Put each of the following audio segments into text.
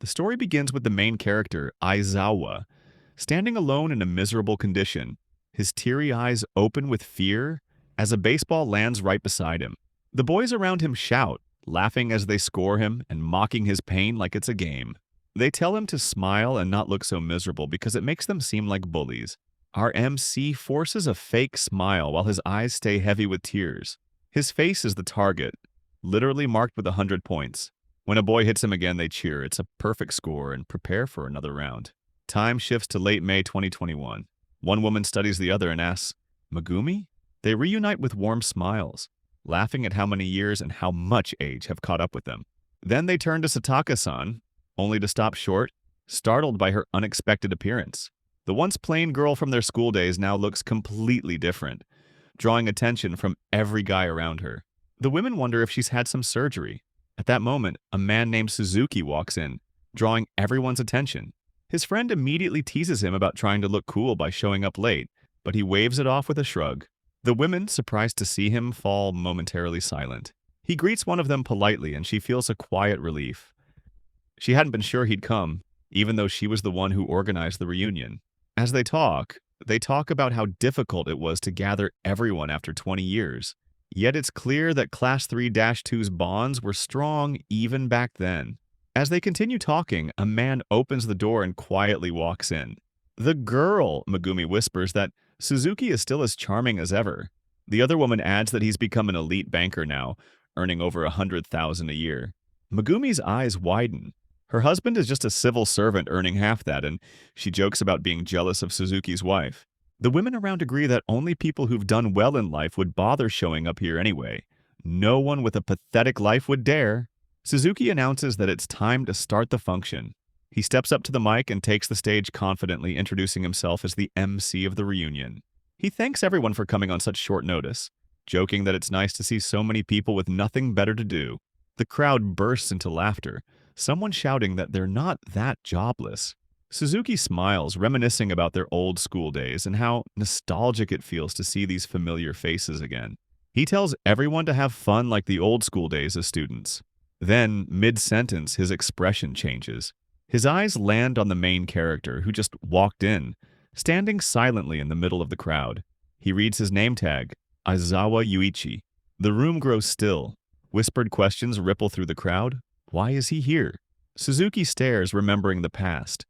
The story begins with the main character, Aizawa, standing alone in a miserable condition, his teary eyes open with fear as a baseball lands right beside him. The boys around him shout, laughing as they score him and mocking his pain like it's a game. They tell him to smile and not look so miserable because it makes them seem like bullies. Our MC forces a fake smile while his eyes stay heavy with tears. His face is the target, literally marked with 100 points. When a boy hits him again, they cheer. It's a perfect score and prepare for another round. Time shifts to late May 2021. One woman studies the other and asks, Megumi? They reunite with warm smiles, laughing at how many years and how much age have caught up with them. Then they turn to Sataka-san, only to stop short, startled by her unexpected appearance. The once plain girl from their school days now looks completely different, drawing attention from every guy around her. The women wonder if she's had some surgery. At that moment, a man named Suzuki walks in, drawing everyone's attention. His friend immediately teases him about trying to look cool by showing up late, but he waves it off with a shrug. The women, surprised to see him, fall momentarily silent. He greets one of them politely, and she feels a quiet relief. She hadn't been sure he'd come, even though she was the one who organized the reunion. As they talk about how difficult it was to gather everyone after 20 years. Yet it's clear that Class 3-2's bonds were strong even back then. As they continue talking, a man opens the door and quietly walks in. The girl, Megumi whispers that Suzuki is still as charming as ever. The other woman adds that he's become an elite banker now, earning over 100,000 a year. Megumi's eyes widen. Her husband is just a civil servant earning half that, and she jokes about being jealous of Suzuki's wife. The women around agree that only people who've done well in life would bother showing up here anyway. No one with a pathetic life would dare. Suzuki announces that it's time to start the function. He steps up to the mic and takes the stage confidently, introducing himself as the MC of the reunion. He thanks everyone for coming on such short notice, joking that it's nice to see so many people with nothing better to do. The crowd bursts into laughter, someone shouting that they're not that jobless. Suzuki smiles, reminiscing about their old school days and how nostalgic it feels to see these familiar faces again. He tells everyone to have fun like the old school days as students. Then, mid-sentence, his expression changes. His eyes land on the main character, who just walked in, standing silently in the middle of the crowd. He reads his name tag, Aizawa Yuichi. The room grows still. Whispered questions ripple through the crowd. Why is he here? Suzuki stares, remembering the past.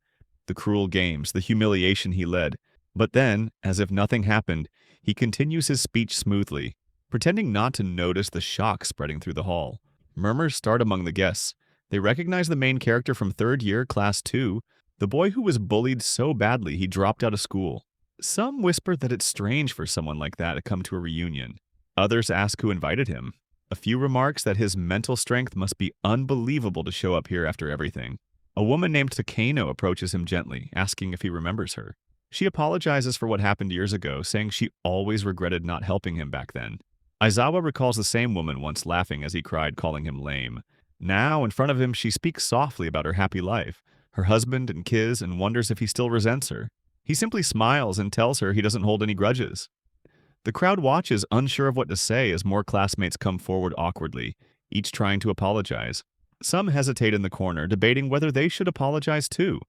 The cruel games, the humiliation he led. But then, as if nothing happened, he continues his speech smoothly, pretending not to notice the shock spreading through the hall. Murmurs start among the guests. They recognize the main character from third year, class 2, the boy who was bullied so badly he dropped out of school. Some whisper that it's strange for someone like that to come to a reunion. Others ask who invited him. A few remarks that his mental strength must be unbelievable to show up here after everything. A woman named Takano approaches him gently, asking if he remembers her. She apologizes for what happened years ago, saying she always regretted not helping him back then. Aizawa recalls the same woman once laughing as he cried, calling him lame. Now, in front of him, she speaks softly about her happy life, her husband and kids, and wonders if he still resents her. He simply smiles and tells her he doesn't hold any grudges. The crowd watches, unsure of what to say, as more classmates come forward awkwardly, each trying to apologize. Some hesitate in the corner, debating whether they should apologize too.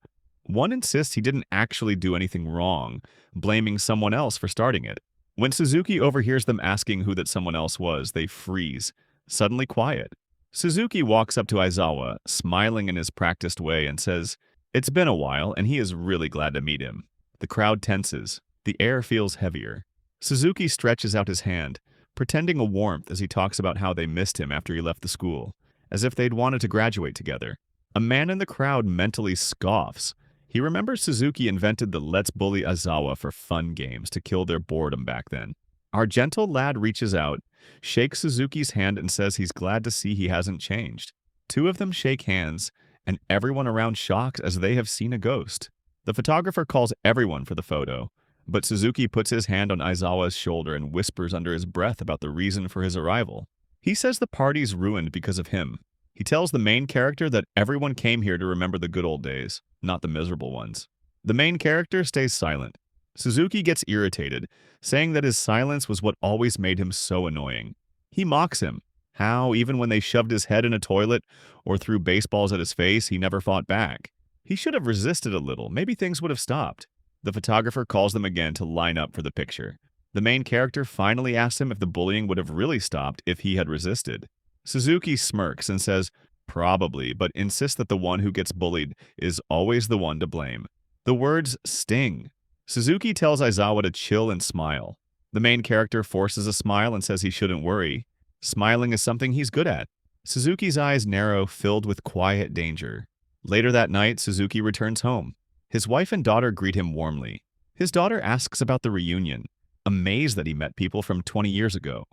One insists he didn't actually do anything wrong, blaming someone else for starting it. When Suzuki overhears them asking who that someone else was, they freeze, suddenly quiet. Suzuki walks up to Aizawa, smiling in his practiced way, and says, "It's been a while, and he is really glad to meet him." The crowd tenses. The air feels heavier. Suzuki stretches out his hand, pretending a warmth as he talks about how they missed him after he left the school, as if they'd wanted to graduate together. A man in the crowd mentally scoffs. He remembers Suzuki invented the Let's Bully Aizawa for fun games to kill their boredom back then. Our gentle lad reaches out, shakes Suzuki's hand, and says he's glad to see he hasn't changed. Two of them shake hands, and everyone around shocks as they have seen a ghost. The photographer calls everyone for the photo, but Suzuki puts his hand on Aizawa's shoulder and whispers under his breath about the reason for his arrival. He says the party's ruined because of him. He tells the main character that everyone came here to remember the good old days, not the miserable ones. The main character stays silent. Suzuki gets irritated, saying that his silence was what always made him so annoying. He mocks him. How, even when they shoved his head in a toilet or threw baseballs at his face, he never fought back. He should have resisted a little. Maybe things would have stopped. The photographer calls them again to line up for the picture. The main character finally asks him if the bullying would have really stopped if he had resisted. Suzuki smirks and says, probably, but insists that the one who gets bullied is always the one to blame. The words sting. Suzuki tells Aizawa to chill and smile. The main character forces a smile and says he shouldn't worry. Smiling is something he's good at. Suzuki's eyes narrow, filled with quiet danger. Later that night, Suzuki returns home. His wife and daughter greet him warmly. His daughter asks about the reunion, amazed that he met people from 20 years ago.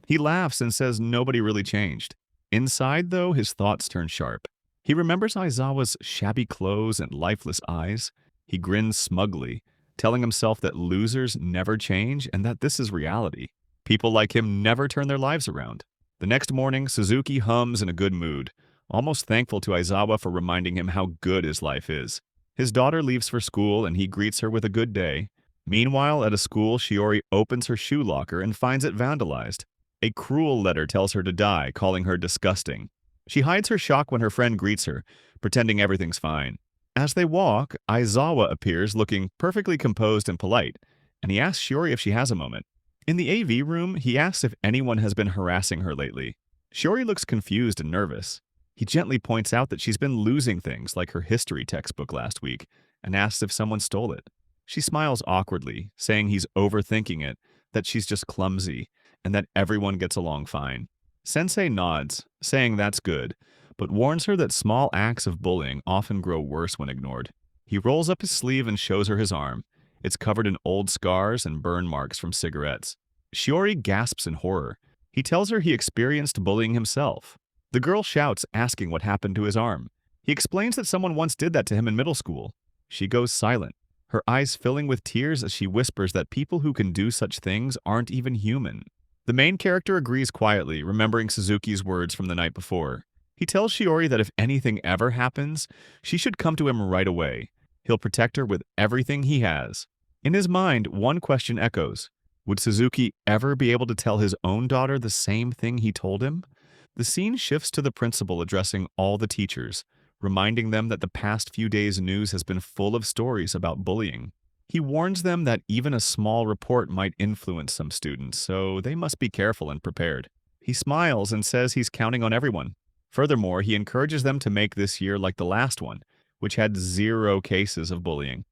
He laughs and says nobody really changed. Inside, though, his thoughts turn sharp. He remembers Aizawa's shabby clothes and lifeless eyes. He grins smugly, telling himself that losers never change and that this is reality. People like him never turn their lives around. The next morning, Suzuki hums in a good mood, almost thankful to Aizawa for reminding him how good his life is. His daughter leaves for school and he greets her with a good day. Meanwhile, at a school, Shiori opens her shoe locker and finds it vandalized. A cruel letter tells her to die, calling her disgusting. She hides her shock when her friend greets her, pretending everything's fine. As they walk, Aizawa appears looking perfectly composed and polite, and he asks Shiori if she has a moment. In the AV room, he asks if anyone has been harassing her lately. Shiori looks confused and nervous. He gently points out that she's been losing things like her history textbook last week and asks if someone stole it. She smiles awkwardly, saying he's overthinking it, that she's just clumsy, and that everyone gets along fine. Sensei nods, saying that's good, but warns her that small acts of bullying often grow worse when ignored. He rolls up his sleeve and shows her his arm. It's covered in old scars and burn marks from cigarettes. Shiori gasps in horror. He tells her he experienced bullying himself. The girl shouts, asking what happened to his arm. He explains that someone once did that to him in middle school. She goes silent, her eyes filling with tears as she whispers that people who can do such things aren't even human. The main character agrees quietly, remembering Suzuki's words from the night before. He tells Shiori that if anything ever happens, she should come to him right away. He'll protect her with everything he has. In his mind, one question echoes. Would Suzuki ever be able to tell his own daughter the same thing he told him? The scene shifts to the principal addressing all the teachers, reminding them that the past few days' news has been full of stories about bullying. He warns them that even a small report might influence some students, so they must be careful and prepared. He smiles and says he's counting on everyone. Furthermore, he encourages them to make this year like the last one, which had 0 cases of bullying.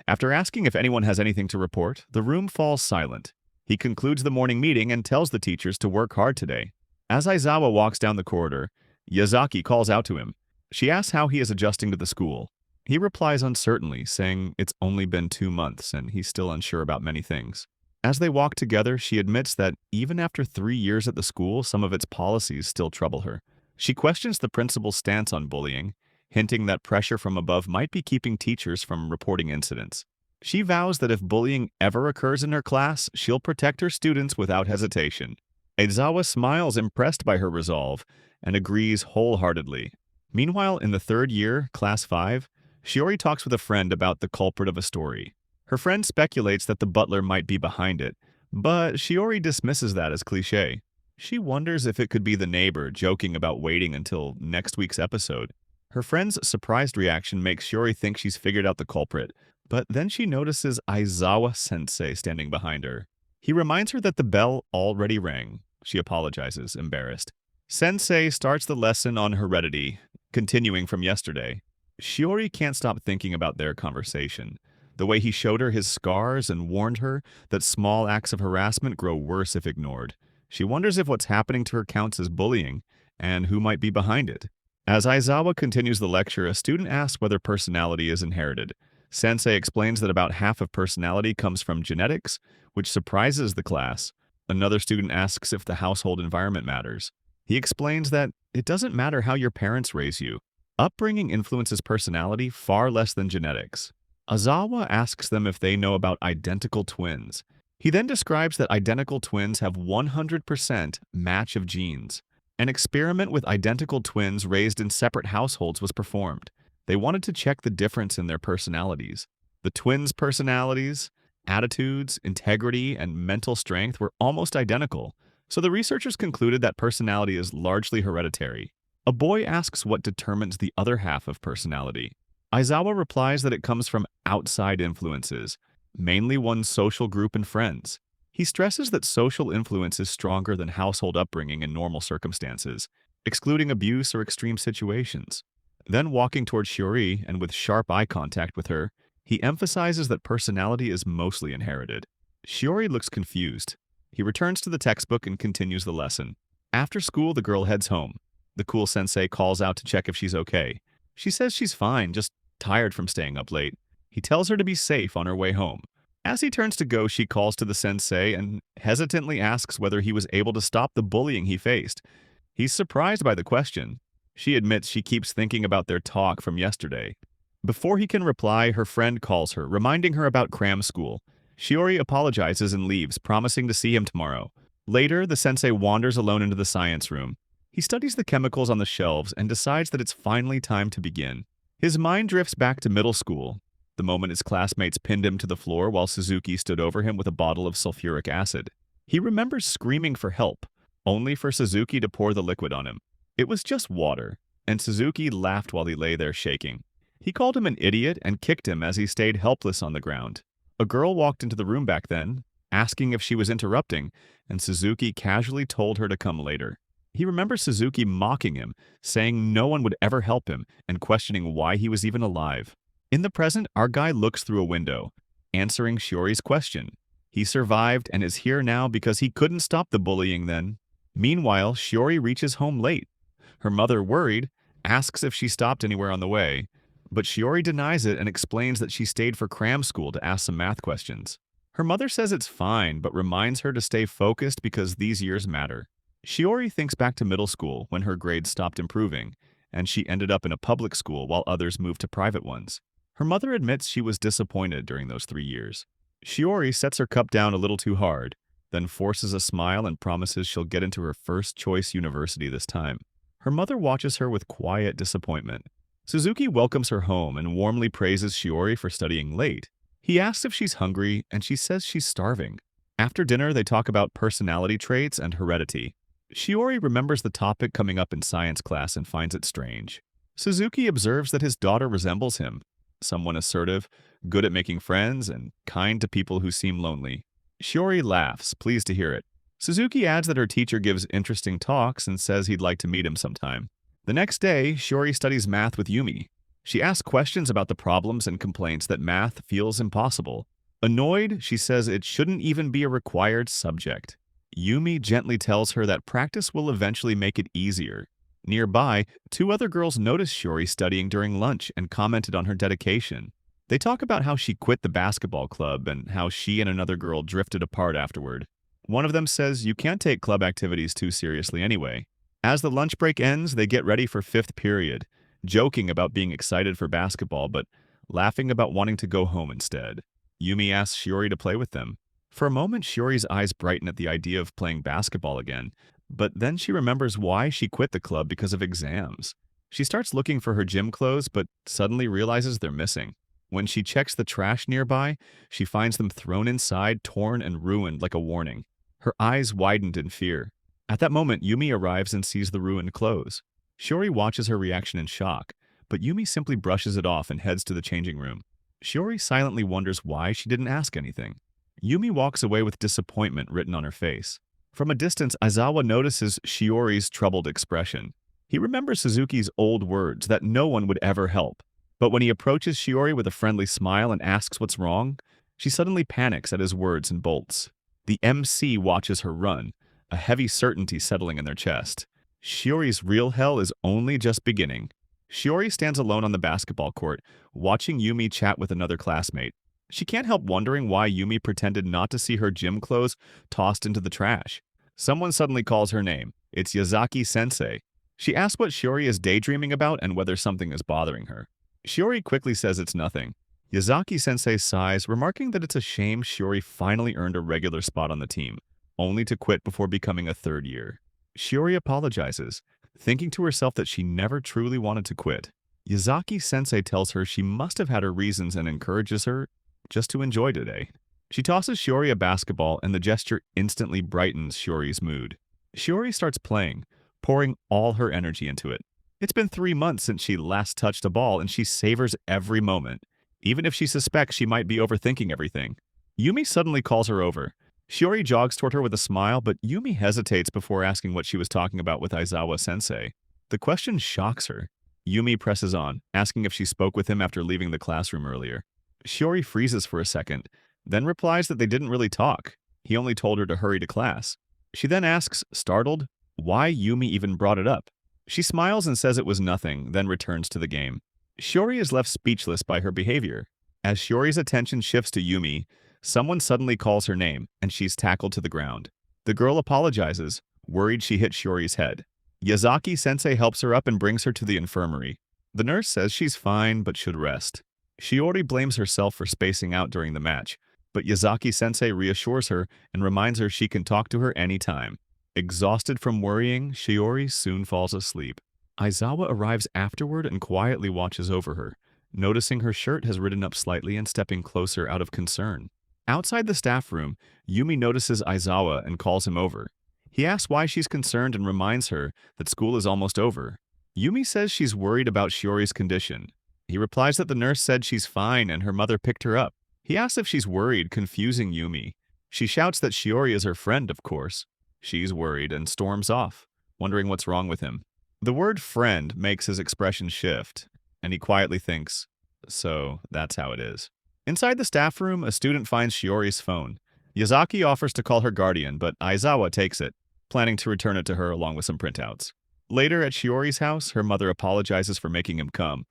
After asking if anyone has anything to report, the room falls silent. He concludes the morning meeting and tells the teachers to work hard today. As Aizawa walks down the corridor, Yazaki calls out to him. She asks how he is adjusting to the school. He replies uncertainly, saying it's only been 2 months and he's still unsure about many things. As they walk together, she admits that even after 3 years at the school, some of its policies still trouble her. She questions the principal's stance on bullying, hinting that pressure from above might be keeping teachers from reporting incidents. She vows that if bullying ever occurs in her class, she'll protect her students without hesitation. Aizawa smiles, impressed by her resolve, and agrees wholeheartedly. Meanwhile, in the 3rd year, Class 5, Shiori talks with a friend about the culprit of a story. Her friend speculates that the butler might be behind it, but Shiori dismisses that as cliché. She wonders if it could be the neighbor joking about waiting until next week's episode. Her friend's surprised reaction makes Shiori think she's figured out the culprit, but then she notices Aizawa-sensei standing behind her. He reminds her that the bell already rang. She apologizes, embarrassed. Sensei starts the lesson on Heredity, continuing from yesterday. Shiori can't stop thinking about their conversation. The way he showed her his scars and warned her that small acts of harassment grow worse if ignored. She wonders if what's happening to her counts as bullying, and who might be behind it. As Aizawa continues the lecture, a student asks whether personality is inherited. Sensei explains that about half of personality comes from genetics, which surprises the class. Another student asks if the household environment matters. He explains that it doesn't matter how your parents raise you. Upbringing influences personality far less than genetics. Aizawa asks them if they know about identical twins. He then describes that identical twins have 100% match of genes. An experiment with identical twins raised in separate households was performed. They wanted to check the difference in their personalities. The twins' personalities, attitudes, integrity, and mental strength were almost identical, So the researchers concluded that personality is largely hereditary. A boy asks what determines the other half of personality. Aizawa replies that it comes from outside influences, mainly one's social group and friends. He stresses that social influence is stronger than household upbringing in normal circumstances, excluding abuse or extreme situations. Then walking toward Shiori and with sharp eye contact with her, he emphasizes that personality is mostly inherited. Shiori looks confused. He returns to the textbook and continues the lesson. After school, the girl heads home. The cool sensei calls out to check if she's okay. She says she's fine, just tired from staying up late. He tells her to be safe on her way home. As he turns to go, she calls to the sensei and hesitantly asks whether he was able to stop the bullying he faced. He's surprised by the question. She admits she keeps thinking about their talk from yesterday. Before he can reply, her friend calls her, reminding her about cram school. Shiori apologizes and leaves, promising to see him tomorrow. Later, the sensei wanders alone into the science room. He studies the chemicals on the shelves and decides that it's finally time to begin. His mind drifts back to middle school, the moment his classmates pinned him to the floor while Suzuki stood over him with a bottle of sulfuric acid. He remembers screaming for help, only for Suzuki to pour the liquid on him. It was just water, and Suzuki laughed while he lay there shaking. He called him an idiot and kicked him as he stayed helpless on the ground. A girl walked into the room back then, asking if she was interrupting, and Suzuki casually told her to come later. He remembers Suzuki mocking him, saying no one would ever help him, and questioning why he was even alive. In the present, our guy looks through a window, answering Shiori's question. He survived and is here now because he couldn't stop the bullying then. Meanwhile, Shiori reaches home late. Her mother, worried, asks if she stopped anywhere on the way, but Shiori denies it and explains that she stayed for cram school to ask some math questions. Her mother says it's fine, but reminds her to stay focused because these years matter. Shiori thinks back to middle school when her grades stopped improving, and she ended up in a public school while others moved to private ones. Her mother admits she was disappointed during those 3 years. Shiori sets her cup down a little too hard, then forces a smile and promises she'll get into her first-choice university this time. Her mother watches her with quiet disappointment. Suzuki welcomes her home and warmly praises Shiori for studying late. He asks if she's hungry, and she says she's starving. After dinner, they talk about personality traits and heredity. Shiori remembers the topic coming up in science class and finds it strange. Suzuki observes that his daughter resembles him, someone assertive, good at making friends, and kind to people who seem lonely. Shiori laughs, pleased to hear it. Suzuki adds that her teacher gives interesting talks and says he'd like to meet him sometime. The next day, Shiori studies math with Yumi. She asks questions about the problems and complains that math feels impossible. Annoyed, she says it shouldn't even be a required subject. Yumi gently tells her that practice will eventually make it easier. Nearby, 2 other girls notice Shiori studying during lunch and commented on her dedication. They talk about how she quit the basketball club and how she and another girl drifted apart afterward. One of them says you can't take club activities too seriously anyway. As the lunch break ends, they get ready for 5th period, joking about being excited for basketball but laughing about wanting to go home instead. Yumi asks Shiori to play with them. For a moment, Shiori's eyes brighten at the idea of playing basketball again, but then she remembers why she quit the club because of exams. She starts looking for her gym clothes, but suddenly realizes they're missing. When she checks the trash nearby, she finds them thrown inside, torn and ruined like a warning. Her eyes widened in fear. At that moment, Yumi arrives and sees the ruined clothes. Shiori watches her reaction in shock, but Yumi simply brushes it off and heads to the changing room. Shiori silently wonders why she didn't ask anything. Yumi walks away with disappointment written on her face. From a distance, Aizawa notices Shiori's troubled expression. He remembers Suzuki's old words that no one would ever help. But when he approaches Shiori with a friendly smile and asks what's wrong, she suddenly panics at his words and bolts. The MC watches her run, a heavy certainty settling in their chest. Shiori's real hell is only just beginning. Shiori stands alone on the basketball court, watching Yumi chat with another classmate. She can't help wondering why Yumi pretended not to see her gym clothes tossed into the trash. Someone suddenly calls her name. It's Yazaki-sensei. She asks what Shiori is daydreaming about and whether something is bothering her. Shiori quickly says it's nothing. Yazaki-sensei sighs, remarking that it's a shame Shiori finally earned a regular spot on the team, only to quit before becoming a 3rd year. Shiori apologizes, thinking to herself that she never truly wanted to quit. Yazaki-sensei tells her she must have had her reasons and encourages her just to enjoy today. She tosses Shiori a basketball, and the gesture instantly brightens Shiori's mood. Shiori starts playing, pouring all her energy into it. It's been 3 months since she last touched a ball, and she savors every moment, even if she suspects she might be overthinking everything. Yumi suddenly calls her over. Shiori jogs toward her with a smile, but Yumi hesitates before asking what she was talking about with Aizawa-sensei. The question shocks her. Yumi presses on, asking if she spoke with him after leaving the classroom earlier. Shiori freezes for a second, then replies that they didn't really talk. He only told her to hurry to class. She then asks, startled, why Yumi even brought it up. She smiles and says it was nothing, then returns to the game. Shiori is left speechless by her behavior. As Shiori's attention shifts to Yumi, someone suddenly calls her name, and she's tackled to the ground. The girl apologizes, worried she hit Shiori's head. Yazaki-sensei helps her up and brings her to the infirmary. The nurse says she's fine but should rest. Shiori blames herself for spacing out during the match, but Yazaki-sensei reassures her and reminds her she can talk to her anytime. Exhausted from worrying, Shiori soon falls asleep. Aizawa arrives afterward and quietly watches over her, noticing her shirt has ridden up slightly and stepping closer out of concern. Outside the staff room, Yumi notices Aizawa and calls him over. He asks why she's concerned and reminds her that school is almost over. Yumi says she's worried about Shiori's condition. He replies that the nurse said she's fine and her mother picked her up. He asks if she's worried, confusing Yumi. She shouts that Shiori is her friend, of course. She's worried and storms off, wondering what's wrong with him. The word friend makes his expression shift, and he quietly thinks, so that's how it is. Inside the staff room, a student finds Shiori's phone. Yazaki offers to call her guardian, but Aizawa takes it, planning to return it to her along with some printouts. Later at Shiori's house, her mother apologizes for making him come,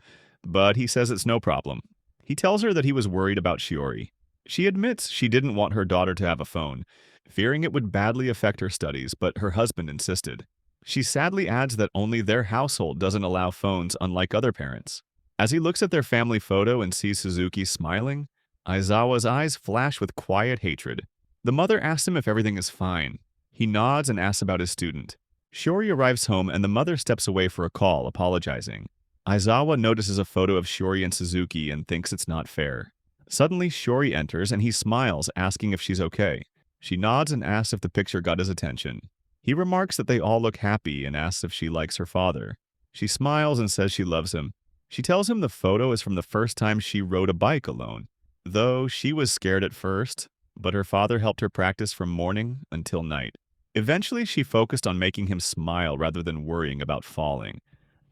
but he says it's no problem. He tells her that he was worried about Shiori. She admits she didn't want her daughter to have a phone, fearing it would badly affect her studies, but her husband insisted. She sadly adds that only their household doesn't allow phones, unlike other parents. As he looks at their family photo and sees Suzuki smiling, Aizawa's eyes flash with quiet hatred. The mother asks him if everything is fine. He nods and asks about his student. Shiori arrives home and the mother steps away for a call, apologizing. Aizawa notices a photo of Shiori and Suzuki and thinks it's not fair. Suddenly, Shiori enters and he smiles, asking if she's okay. She nods and asks if the picture got his attention. He remarks that they all look happy and asks if she likes her father. She smiles and says she loves him. She tells him the photo is from the first time she rode a bike alone. Though she was scared at first, but her father helped her practice from morning until night. Eventually, she focused on making him smile rather than worrying about falling.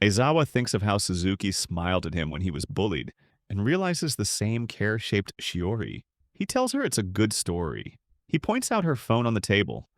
Aizawa thinks of how Suzuki smiled at him when he was bullied and realizes the same care-shaped Shiori. He tells her it's a good story. He points out her phone on the table.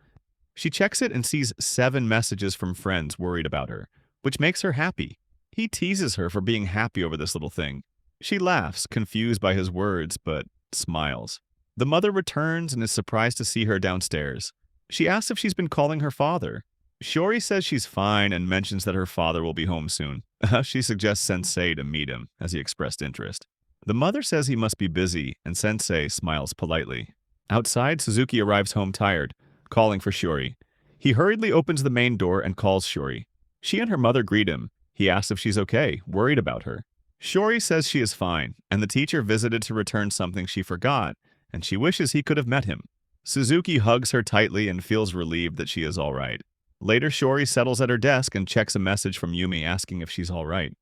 She checks it and sees 7 messages from friends worried about her, which makes her happy. He teases her for being happy over this little thing. She laughs, confused by his words, but smiles. The mother returns and is surprised to see her downstairs. She asks if she's been calling her father. Shiori says she's fine and mentions that her father will be home soon. She suggests Sensei to meet him, as he expressed interest. The mother says he must be busy, and Sensei smiles politely. Outside, Suzuki arrives home tired, calling for Shiori. He hurriedly opens the main door and calls Shiori. She and her mother greet him. He asks if she's okay, worried about her. Shiori says she is fine, and the teacher visited to return something she forgot, and she wishes he could have met him. Suzuki hugs her tightly and feels relieved that she is all right. Later, Shiori settles at her desk and checks a message from Yumi asking if she's all right.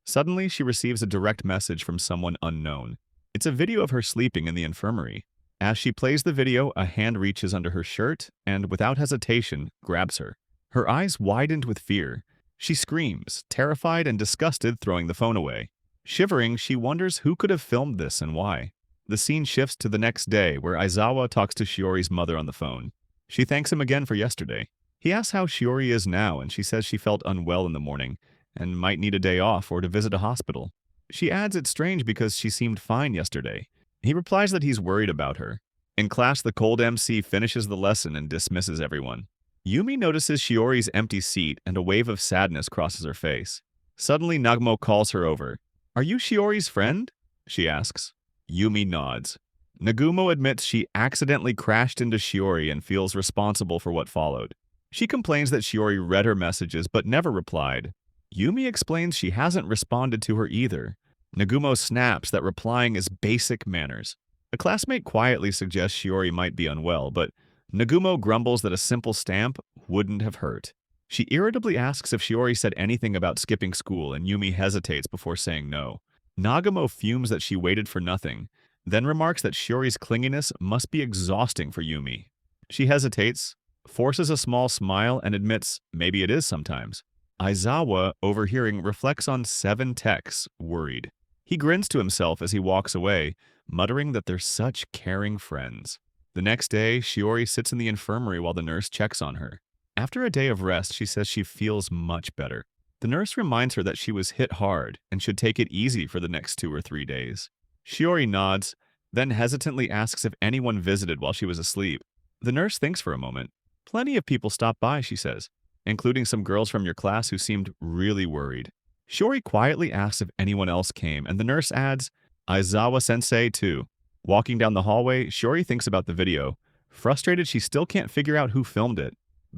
Suddenly, she receives a direct message from someone unknown. It's a video of her sleeping in the infirmary. As she plays the video, a hand reaches under her shirt and, without hesitation, grabs her. Her eyes widened with fear. She screams, terrified and disgusted, throwing the phone away. Shivering, she wonders who could have filmed this and why. The scene shifts to the next day, where Aizawa talks to Shiori's mother on the phone. She thanks him again for yesterday. He asks how Shiori is now, and she says she felt unwell in the morning and might need a day off or to visit a hospital. She adds it's strange because she seemed fine yesterday. He replies that he's worried about her. In class, the cold MC finishes the lesson and dismisses everyone. Yumi notices Shiori's empty seat and a wave of sadness crosses her face. Suddenly, Nagumo calls her over. "Are you Shiori's friend?" she asks. Yumi nods. Nagumo admits she accidentally crashed into Shiori and feels responsible for what followed. She complains that Shiori read her messages but never replied. Yumi explains she hasn't responded to her either. Nagumo snaps that replying is basic manners. A classmate quietly suggests Shiori might be unwell, but Nagumo grumbles that a simple stamp wouldn't have hurt. She irritably asks if Shiori said anything about skipping school, and Yumi hesitates before saying no. Nagumo fumes that she waited for nothing, then remarks that Shiori's clinginess must be exhausting for Yumi. She hesitates, forces a small smile, and admits maybe it is sometimes. Aizawa, overhearing, reflects on 7 texts, worried. He grins to himself as he walks away, muttering that they're such caring friends. The next day, Shiori sits in the infirmary while the nurse checks on her. After a day of rest, she says she feels much better. The nurse reminds her that she was hit hard and should take it easy for the next 2 or 3 days. Shiori nods, then hesitantly asks if anyone visited while she was asleep. The nurse thinks for a moment. Plenty of people stopped by, she says, including some girls from your class who seemed really worried. Shiori quietly asks if anyone else came, and the nurse adds, Aizawa-sensei too. Walking down the hallway, Shiori thinks about the video. Frustrated, she still can't figure out who filmed it.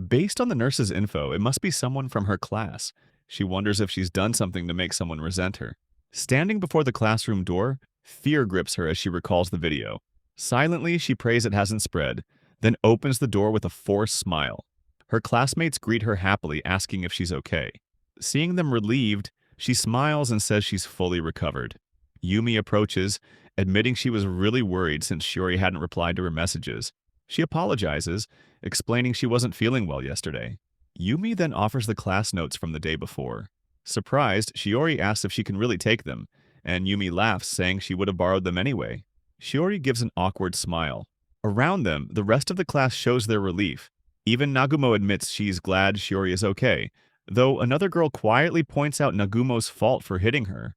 Based on the nurse's info, it must be someone from her class. She wonders if she's done something to make someone resent her. Standing before the classroom door, fear grips her as she recalls the video. Silently, she prays it hasn't spread, then opens the door with a forced smile. Her classmates greet her happily, asking if she's okay. Seeing them relieved, she smiles and says she's fully recovered. Yumi approaches, admitting she was really worried since Shiori hadn't replied to her messages. She apologizes, explaining she wasn't feeling well yesterday. Yumi then offers the class notes from the day before. Surprised, Shiori asks if she can really take them, and Yumi laughs, saying she would have borrowed them anyway. Shiori gives an awkward smile. Around them, the rest of the class shows their relief. Even Nagumo admits she's glad Shiori is okay, though another girl quietly points out Nagumo's fault for hitting her.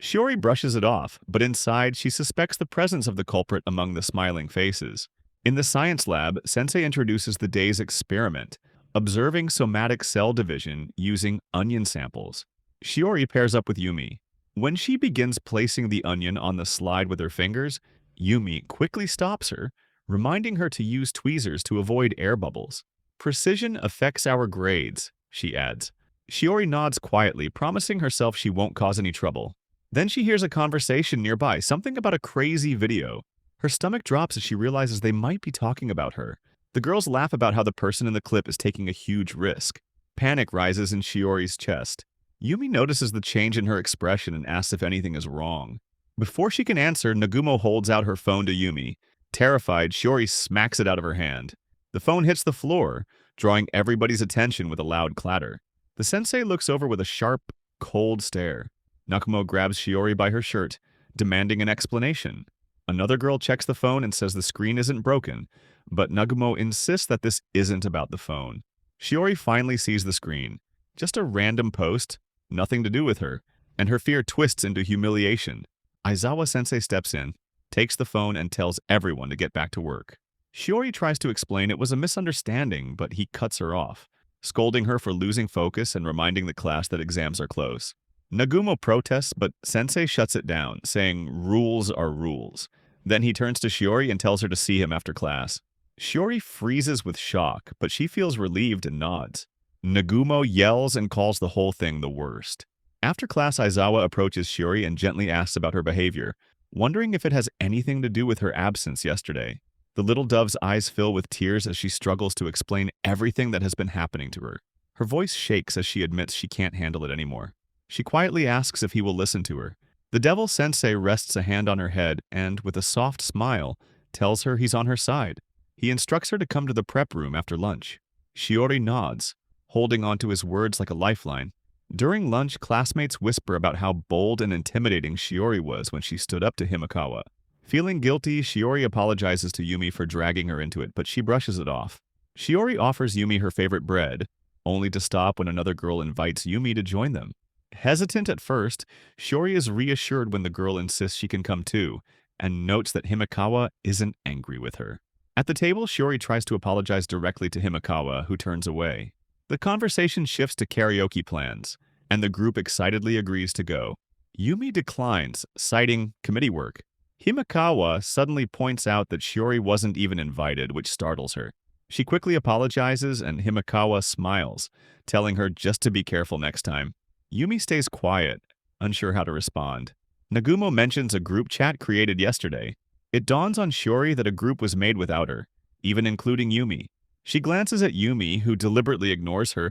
Shiori brushes it off, but inside she suspects the presence of the culprit among the smiling faces. In the science lab, Sensei introduces the day's experiment, observing somatic cell division using onion samples. Shiori pairs up with Yumi. When she begins placing the onion on the slide with her fingers, Yumi quickly stops her, reminding her to use tweezers to avoid air bubbles. Precision affects our grades, she adds. Shiori nods quietly, promising herself she won't cause any trouble. Then she hears a conversation nearby, something about a crazy video. Her stomach drops as she realizes they might be talking about her. The girls laugh about how the person in the clip is taking a huge risk. Panic rises in Shiori's chest. Yumi notices the change in her expression and asks if anything is wrong. Before she can answer, Nagumo holds out her phone to Yumi. Terrified, Shiori smacks it out of her hand. The phone hits the floor, drawing everybody's attention with a loud clatter. The sensei looks over with a sharp, cold stare. Nagumo grabs Shiori by her shirt, demanding an explanation. Another girl checks the phone and says the screen isn't broken, but Nagumo insists that this isn't about the phone. Shiori finally sees the screen. Just a random post, nothing to do with her, and her fear twists into humiliation. Aizawa-sensei steps in, takes the phone, and tells everyone to get back to work. Shiori tries to explain it was a misunderstanding, but he cuts her off, scolding her for losing focus and reminding the class that exams are close. Nagumo protests, but Sensei shuts it down, saying rules are rules. Then he turns to Shiori and tells her to see him after class. Shiori freezes with shock, but she feels relieved and nods. Nagumo yells and calls the whole thing the worst. After class, Aizawa approaches Shiori and gently asks about her behavior, wondering if it has anything to do with her absence yesterday. The little dove's eyes fill with tears as she struggles to explain everything that has been happening to her. Her voice shakes as she admits she can't handle it anymore. She quietly asks if he will listen to her. The devil sensei rests a hand on her head and, with a soft smile, tells her he's on her side. He instructs her to come to the prep room after lunch. Shiori nods, holding onto his words like a lifeline. During lunch, classmates whisper about how bold and intimidating Shiori was when she stood up to Himekawa. Feeling guilty, Shiori apologizes to Yumi for dragging her into it, but she brushes it off. Shiori offers Yumi her favorite bread, only to stop when another girl invites Yumi to join them. Hesitant at first, Shiori is reassured when the girl insists she can come too, and notes that Himekawa isn't angry with her. At the table, Shiori tries to apologize directly to Himekawa, who turns away. The conversation shifts to karaoke plans, and the group excitedly agrees to go. Yumi declines, citing committee work. Himekawa suddenly points out that Shiori wasn't even invited, which startles her. She quickly apologizes, and Himekawa smiles, telling her just to be careful next time. Yumi stays quiet, unsure how to respond. Nagumo mentions a group chat created yesterday. It dawns on Shiori that a group was made without her, even including Yumi. She glances at Yumi, who deliberately ignores her,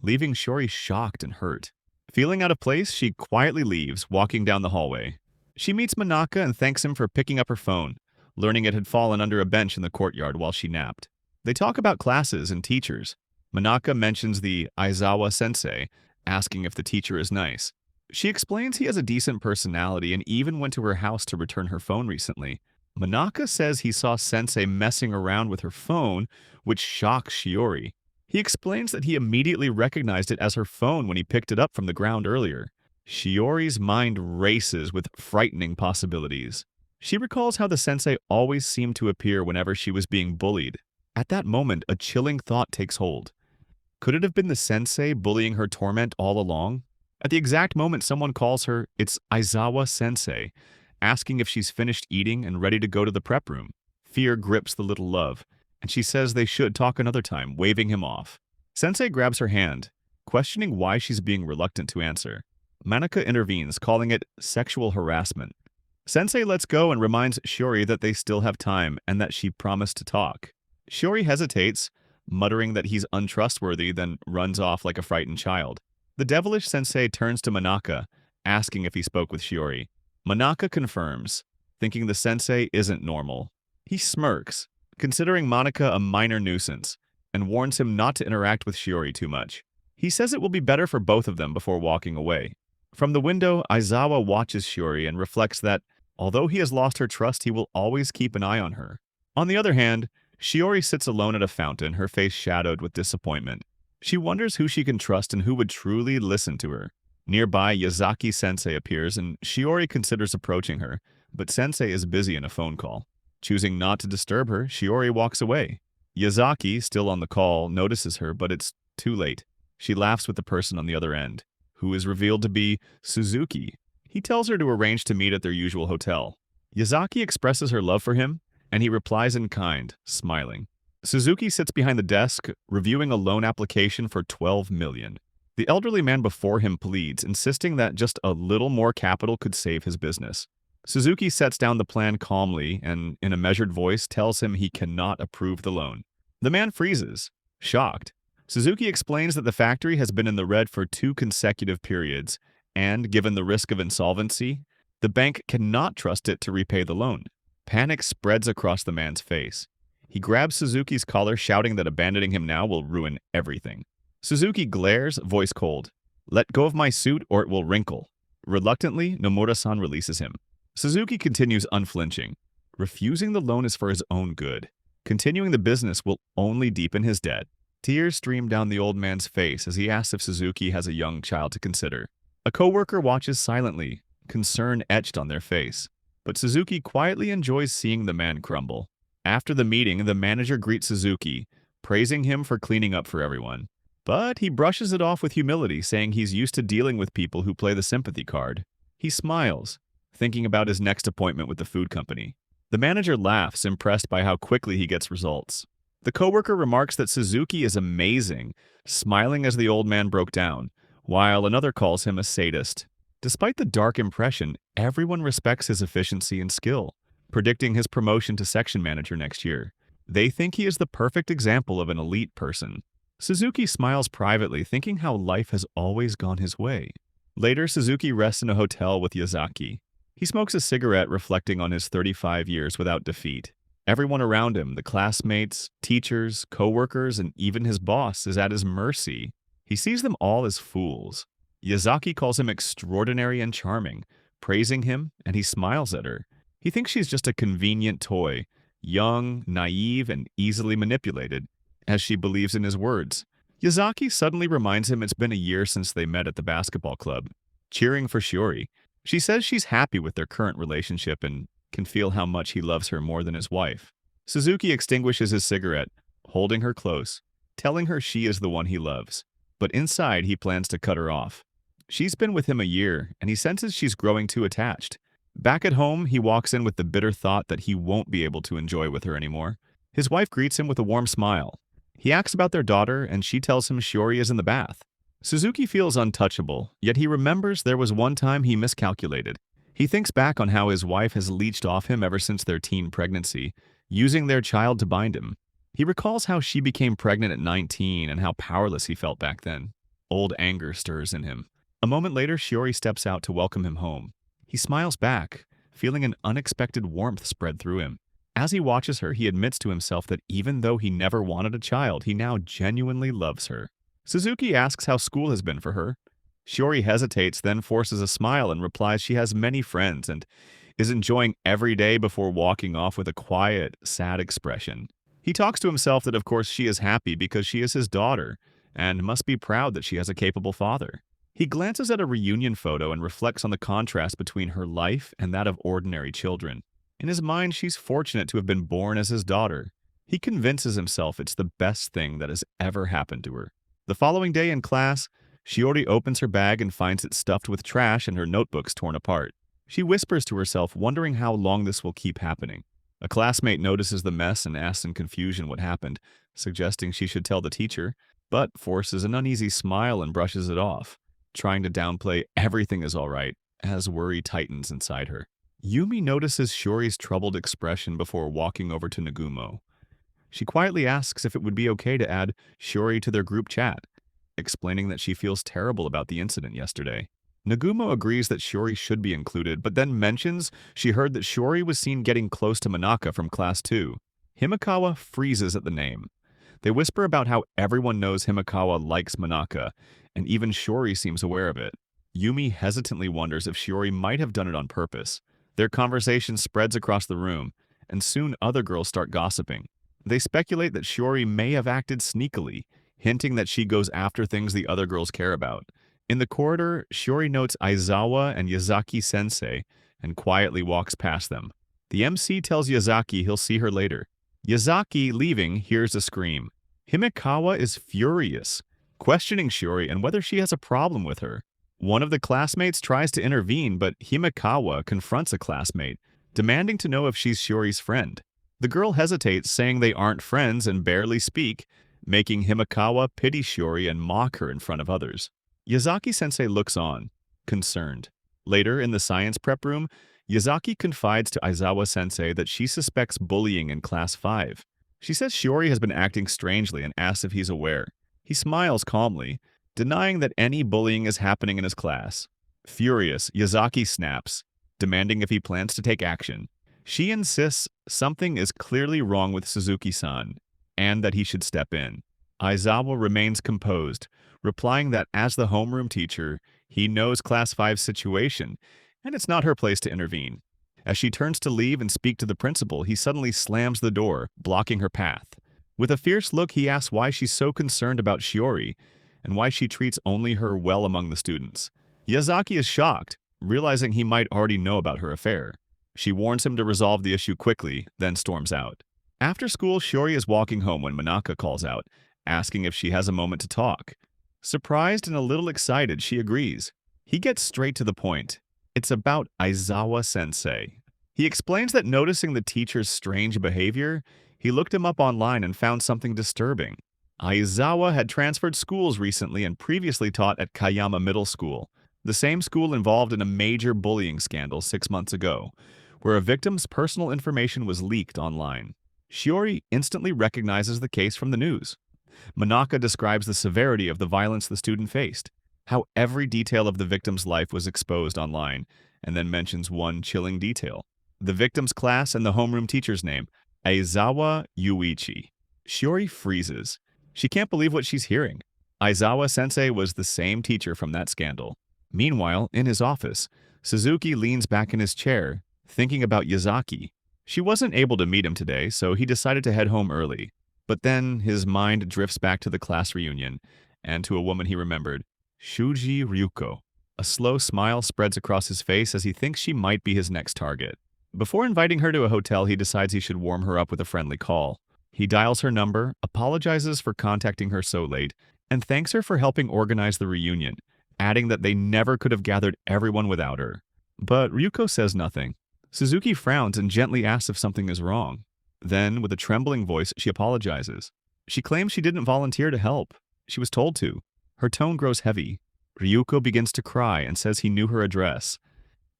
leaving Shiori shocked and hurt. Feeling out of place, she quietly leaves, walking down the hallway. She meets Manaka and thanks him for picking up her phone, learning it had fallen under a bench in the courtyard while she napped. They talk about classes and teachers. Manaka mentions the Aizawa sensei, asking if the teacher is nice. She explains he has a decent personality and even went to her house to return her phone recently. Manaka says he saw Sensei messing around with her phone, which shocks Shiori. He explains that he immediately recognized it as her phone when he picked it up from the ground earlier. Shiori's mind races with frightening possibilities. She recalls how the sensei always seemed to appear whenever she was being bullied. At that moment, a chilling thought takes hold. Could it have been the sensei bullying her torment all along? At the exact moment someone calls her, it's Aizawa sensei, asking if she's finished eating and ready to go to the prep room. Fear grips the little love, and she says they should talk another time, waving him off. Sensei grabs her hand, questioning why she's being reluctant to answer. Manaka intervenes, calling it sexual harassment. Sensei lets go and reminds Shiori that they still have time and that she promised to talk. Shiori hesitates, muttering that he's untrustworthy, then runs off like a frightened child. The devilish sensei turns to Manaka, asking if he spoke with Shiori. Manaka confirms, thinking the sensei isn't normal. He smirks, considering Manaka a minor nuisance, and warns him not to interact with Shiori too much. He says it will be better for both of them before walking away. From the window, Aizawa watches Shiori and reflects that, although he has lost her trust, he will always keep an eye on her. On the other hand, Shiori sits alone at a fountain, her face shadowed with disappointment. She wonders who she can trust and who would truly listen to her. Nearby, Yazaki-sensei appears and Shiori considers approaching her, but sensei is busy in a phone call. Choosing not to disturb her, Shiori walks away. Yazaki, still on the call, notices her, but it's too late. She laughs with the person on the other end, who is revealed to be Suzuki. He tells her to arrange to meet at their usual hotel. Yazaki expresses her love for him, and he replies in kind, smiling. Suzuki sits behind the desk, reviewing a loan application for $12 million. The elderly man before him pleads, insisting that just a little more capital could save his business. Suzuki sets down the plan calmly and, in a measured voice, tells him he cannot approve the loan. The man freezes, shocked. Suzuki explains that the factory has been in the red for 2 consecutive periods, and, given the risk of insolvency, the bank cannot trust it to repay the loan. Panic spreads across the man's face. He grabs Suzuki's collar, shouting that abandoning him now will ruin everything. Suzuki glares, voice cold. "Let go of my suit or it will wrinkle." Reluctantly, Nomura-san releases him. Suzuki continues unflinching. Refusing the loan is for his own good. Continuing the business will only deepen his debt. Tears stream down the old man's face as he asks if Suzuki has a young child to consider. A coworker watches silently, concern etched on their face. But Suzuki quietly enjoys seeing the man crumble. After the meeting, the manager greets Suzuki, praising him for cleaning up for everyone. But he brushes it off with humility, saying he's used to dealing with people who play the sympathy card. He smiles, thinking about his next appointment with the food company. The manager laughs, impressed by how quickly he gets results. The coworker remarks that Suzuki is amazing, smiling as the old man broke down, while another calls him a sadist. Despite the dark impression, everyone respects his efficiency and skill, predicting his promotion to section manager next year. They think he is the perfect example of an elite person. Suzuki smiles privately, thinking how life has always gone his way. Later, Suzuki rests in a hotel with Yazaki. He smokes a cigarette, reflecting on his 35 years without defeat. Everyone around him, the classmates, teachers, co-workers, and even his boss, is at his mercy. He sees them all as fools. Yazaki calls him extraordinary and charming, praising him, and he smiles at her. He thinks she's just a convenient toy, young, naive, and easily manipulated, as she believes in his words. Yazaki suddenly reminds him it's been a year since they met at the basketball club, cheering for Shiori. She says she's happy with their current relationship and can feel how much he loves her more than his wife. Suzuki extinguishes his cigarette, holding her close, telling her she is the one he loves. But inside, he plans to cut her off. She's been with him a year, and he senses she's growing too attached. Back at home, he walks in with the bitter thought that he won't be able to enjoy with her anymore. His wife greets him with a warm smile. He asks about their daughter, and she tells him Shiori is in the bath. Suzuki feels untouchable, yet he remembers there was one time he miscalculated. He thinks back on how his wife has leached off him ever since their teen pregnancy, using their child to bind him. He recalls how she became pregnant at 19 and how powerless he felt back then. Old anger stirs in him. A moment later, Shiori steps out to welcome him home. He smiles back, feeling an unexpected warmth spread through him. As he watches her, he admits to himself that even though he never wanted a child, he now genuinely loves her. Suzuki asks how school has been for her. Shiori hesitates, then forces a smile and replies she has many friends and is enjoying every day before walking off with a quiet, sad expression. He talks to himself that of course she is happy because she is his daughter and must be proud that she has a capable father. He glances at a reunion photo and reflects on the contrast between her life and that of ordinary children. In his mind, she's fortunate to have been born as his daughter. He convinces himself it's the best thing that has ever happened to her. The following day in class, Shiori opens her bag and finds it stuffed with trash and her notebooks torn apart. She whispers to herself, wondering how long this will keep happening. A classmate notices the mess and asks in confusion what happened, suggesting she should tell the teacher, but forces an uneasy smile and brushes it off, trying to downplay everything is all right, as worry tightens inside her. Yumi notices Shiori's troubled expression before walking over to Nagumo. She quietly asks if it would be okay to add Shiori to their group chat, explaining that she feels terrible about the incident yesterday. Nagumo agrees that Shiori should be included, but then mentions she heard that Shiori was seen getting close to Manaka from Class 2. Himekawa freezes at the name. They whisper about how everyone knows Himekawa likes Manaka, and even Shiori seems aware of it. Yumi hesitantly wonders if Shiori might have done it on purpose. Their conversation spreads across the room, and soon other girls start gossiping. They speculate that Shiori may have acted sneakily, hinting that she goes after things the other girls care about. In the corridor, Shiori notes Aizawa and Yazaki-sensei and quietly walks past them. The MC tells Yazaki he'll see her later. Yazaki, leaving, hears a scream. Himekawa is furious, questioning Shiori and whether she has a problem with her. One of the classmates tries to intervene, but Himekawa confronts a classmate, demanding to know if she's Shiori's friend. The girl hesitates, saying they aren't friends and barely speak, making Himekawa pity Shiori and mock her in front of others. Yazaki-sensei looks on, concerned. Later, in the science prep room, Yazaki confides to Aizawa-sensei that she suspects bullying in Class 5. She says Shiori has been acting strangely and asks if he's aware. He smiles calmly, denying that any bullying is happening in his class. Furious, Yazaki snaps, demanding if he plans to take action. She insists something is clearly wrong with Suzuki-san, and that he should step in. Aizawa remains composed, replying that as the homeroom teacher, he knows Class 5's situation, and it's not her place to intervene. As she turns to leave and speak to the principal, he suddenly slams the door, blocking her path. With a fierce look, he asks why she's so concerned about Shiori, and why she treats only her well among the students. Yazaki is shocked, realizing he might already know about her affair. She warns him to resolve the issue quickly, then storms out. After school, Shiori is walking home when Manaka calls out, asking if she has a moment to talk. Surprised and a little excited, she agrees. He gets straight to the point. It's about Aizawa-sensei. He explains that noticing the teacher's strange behavior, he looked him up online and found something disturbing. Aizawa had transferred schools recently and previously taught at Kayama Middle School, the same school involved in a major bullying scandal 6 months ago, where a victim's personal information was leaked online. Shiori instantly recognizes the case from the news. Manaka describes the severity of the violence the student faced, how every detail of the victim's life was exposed online, and then mentions one chilling detail: the victim's class and the homeroom teacher's name, Aizawa Yuichi. Shiori freezes. She can't believe what she's hearing. Aizawa-sensei was the same teacher from that scandal. Meanwhile, in his office, Suzuki leans back in his chair, thinking about Yazaki. She wasn't able to meet him today, so he decided to head home early. But then his mind drifts back to the class reunion, and to a woman he remembered, Shuji Ryuko. A slow smile spreads across his face as he thinks she might be his next target. Before inviting her to a hotel, he decides he should warm her up with a friendly call. He dials her number, apologizes for contacting her so late, and thanks her for helping organize the reunion, adding that they never could have gathered everyone without her. But Ryuko says nothing. Suzuki frowns and gently asks if something is wrong. Then, with a trembling voice, she apologizes. She claims she didn't volunteer to help. She was told to. Her tone grows heavy. Ryuko begins to cry and says he knew her address.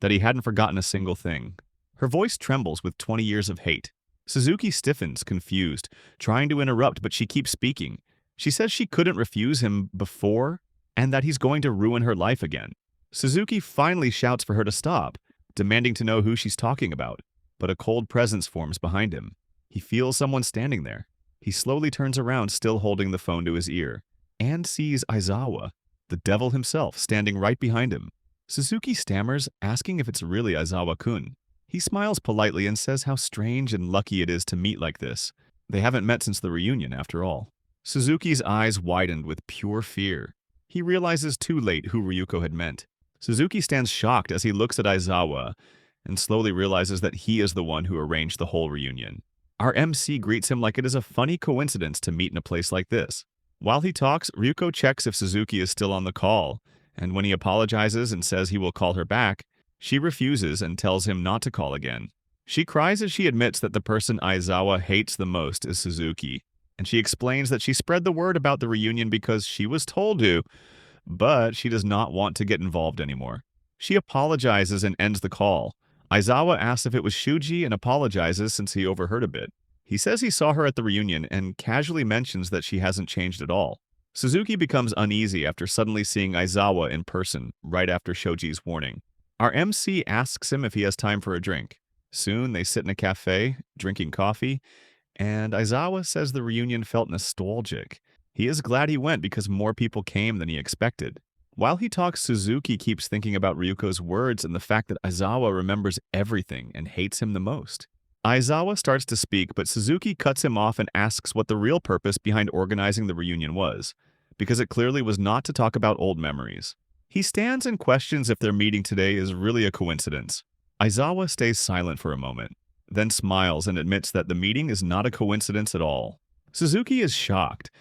that he hadn't forgotten a single thing. Her voice trembles with 20 years of hate. Suzuki stiffens, confused, trying to interrupt, but she keeps speaking. She says she couldn't refuse him before, and that he's going to ruin her life again. Suzuki finally shouts for her to stop, demanding to know who she's talking about, but a cold presence forms behind him. He feels someone standing there. He slowly turns around, still holding the phone to his ear, and sees Aizawa, the devil himself, standing right behind him. Suzuki stammers, asking if it's really Aizawa-kun. He smiles politely and says how strange and lucky it is to meet like this. They haven't met since the reunion, after all. Suzuki's eyes widened with pure fear. He realizes too late who Ryuko had meant. Suzuki stands shocked as he looks at Aizawa and slowly realizes that he is the one who arranged the whole reunion. Our MC greets him like it is a funny coincidence to meet in a place like this. While he talks, Ryuko checks if Suzuki is still on the call, and when he apologizes and says he will call her back, she refuses and tells him not to call again. She cries as she admits that the person Aizawa hates the most is Suzuki, and she explains that she spread the word about the reunion because she was told to, but she does not want to get involved anymore. She apologizes and ends the call. Aizawa asks if it was Shuji and apologizes since he overheard a bit. He says he saw her at the reunion and casually mentions that she hasn't changed at all. Suzuki becomes uneasy after suddenly seeing Aizawa in person right after Shoji's warning. Our MC asks him if he has time for a drink. Soon they sit in a cafe, drinking coffee, and Aizawa says the reunion felt nostalgic. He is glad he went because more people came than he expected. While he talks, Suzuki keeps thinking about Ryuko's words and the fact that Aizawa remembers everything and hates him the most. Aizawa starts to speak, but Suzuki cuts him off and asks what the real purpose behind organizing the reunion was, because it clearly was not to talk about old memories. He stands and questions if their meeting today is really a coincidence. Aizawa stays silent for a moment, then smiles and admits that the meeting is not a coincidence at all. Suzuki is shocked.